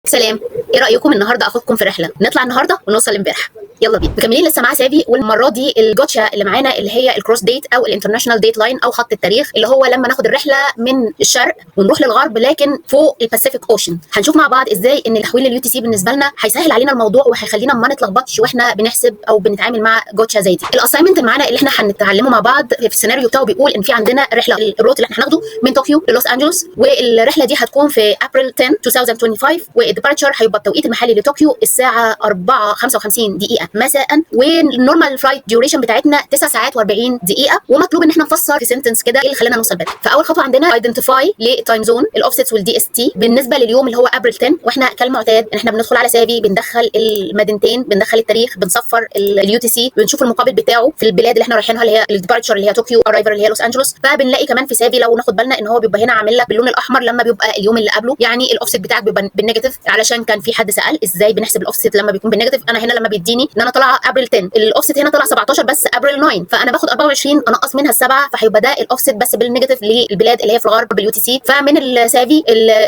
سلام. ايه رايكم النهارده اخدكم في رحله نطلع النهارده ونوصل امبارح؟ يلا بينا. مكملين لسه مع سافي، والمره دي الجوتشا اللي معانا اللي هي الكروس ديت او الانترناشونال ديت لاين او خط التاريخ، اللي هو لما ناخد الرحله من الشرق ونروح للغرب لكن فوق الباسيفيك اوشن. هنشوف مع بعض ازاي ان تحويل اليو تي سي بالنسبه لنا هيسهل علينا الموضوع وهيخلينا ما نتلخبطش واحنا بنحسب او بنتعامل مع جوتشا زي دي. الاساينمنت اللي معانا اللي احنا هنتعلمه مع بعض في السيناريو بتاعه بيقول ان في عندنا رحله، الروت اللي احنا هناخده من طوكيو للوس انجلوس، والرحله دي هتكون في ابريل 10 2025، والديبارتشر هيبقى التوقيت المحلي لطوكيو الساعه 4:55 دقيقه مساء، والنورمال فلايت ديوريشن بتاعتنا 9 ساعات و40 دقيقه. ومطلوب ان احنا نفسر في سنتنس كده ايه اللي خلانا نوصل بدري. فاول خطوه عندنا ايدنتيفاي للتايم زون، الاوفسيتس والدي اس تي بالنسبه لليوم اللي هو ابريل 10. واحنا كالمعتاد ان احنا بندخل على سافي، بندخل المدينتين، بندخل التاريخ، بنصفر اليو تي سي، بنشوف المقابل بتاعه في البلاد اللي احنا رايحينها اللي هي الديبارتشر اللي هي طوكيو، ارايفر اللي هي لوس انجلوس. فبنلاقي كمان في سافي لو ناخد بالنا ان هو بيبقى هنا عامل لك باللون الاحمر لما بيبقى اليوم اللي قبله، يعني الاوفسيت بتاعك بيبقى بالنيجاتيف. علشان كان في حد سال ازاي بنحسب الاوفسيت لما بيكون بالنيجاتيف. انا هنا لما بيديني ان انا طالعه ابريل 10، الاوفسيت هنا طلع 17 بس ابريل 9، فانا باخد 24 انقص منها السبعه، فهيبقى ده الاوفسيت بس بالنيجاتيف للبلاد اللي هي في الغرب باليو تي سي. فمن السافي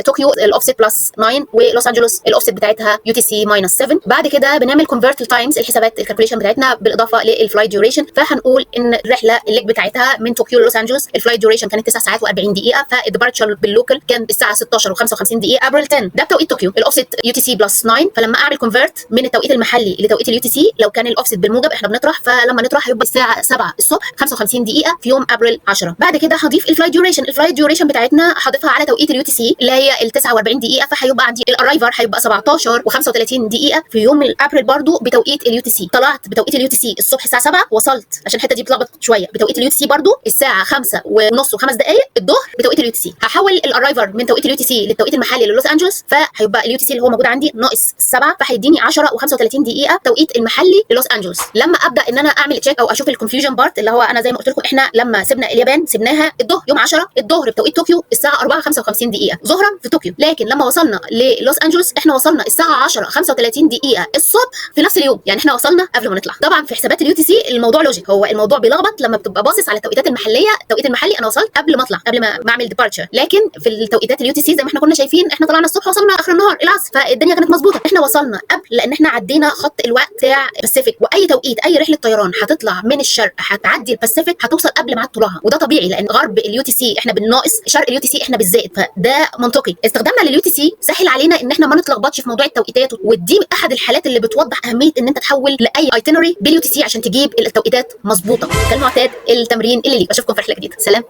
طوكيو الاوفسيت بلس 9، ولوس انجلوس الاوفسيت بتاعتها يو تي سي ماينس 7. بعد كده بنعمل كونفرت التايمز، الحسابات الكالكوليشن بتاعتنا بالاضافه للفلايت ديوريشن. فهنقول ان الرحله الليج بتاعتها من طوكيو لوس انجلوس الفلايت ديوريشن كانت 9 ساعات و40 دقيقه، فالديبارتشر باللوكال كان الساعه 16 و55 دقيقه ابريل 10. ده بتوقيت طوكيو، الاوفسيت يو تي سي بلس 9. فلما اعمل كونفرت من التوقيت المحلي لتوقيت اليو تي سي، لو كان الاوفسيت بالموجب احنا بنطرح، فلما نطرح هيبقى الساعه 7 الصبح 55 دقيقه في يوم ابريل 10. بعد كده هضيف الفلايت ديوريشن، الفلايت ديوريشن بتاعتنا هضيفها على توقيت اليو تي سي اللي هي ال 49 دقيقه، فهيبقى عندي الارايفر هيبقى 17 و35 دقيقه في يوم الابريل برضو بتوقيت اليو تي سي. طلعت بتوقيت اليو تي سي الصبح الساعه 7، وصلت عشان الحته دي بتلخبط شويه بتوقيت اليو تي سي برضو الساعه 5 ونص و5 دقائق الظهر بتوقيت اليو تي سي. هحول الارايفر من توقيت اليو تي سي للتوقيت المحلي للوس انجلوس، فهيبقى اليو تي سي اللي هو موجود عندي ناقص 7، فهيديني 10 و35 دقيقه توقيت المحلي للوس انجلوس. لما ابدا ان انا اعمل تشيك او اشوف الكونفيوجن بارت، اللي هو انا زي ما قلت لكم احنا لما سيبنا اليابان سيبناها الظهر يوم 10 الظهر بتوقيت طوكيو الساعه 4:55 دقيقه ظهرا في طوكيو، لكن لما وصلنا للوس انجلوس احنا وصلنا الساعه 10:35 دقيقه الصبح في نفس اليوم، يعني احنا وصلنا قبل ما نطلع. طبعا في حسابات اليو تي سي الموضوع لوجيك، هو الموضوع بيلخبط لما بتبقى باصص على التوقيتات المحليه. التوقيت المحلي انا وصلت قبل ما اطلع، قبل ما اعمل ديبارتشر، لكن في التوقيتات اليو تي سي زي ما احنا كنا شايفين احنا طلعنا الصبح وصلنا اخر النهار العصر، فالدنيا كانت مظبوطه. احنا وصلنا قبل لان احنا عدينا خط الوقت بتاع الباسيفيك، واي توقيت اي رحله طيران هتطلع من الشرق هتعدي الباسيفيك هتوصل قبل ميعاد طلوعها، وده طبيعي لان غرب اليو تي سي احنا بالناقص، شرق اليو تي سي احنا بالزائد، فده منطقي. استخدامنا لليو تي سي سهل علينا ان احنا ما نتلخبطش في موضوع التوقيتات، ودي احد الحالات اللي بتوضح اهميه ان انت تحول لاي ايتينري باليو تي سي عشان تجيب التوقيتات مظبوطه. كالمعتاد التمرين اللي ليك. اشوفكم في رحله جديده. سلام.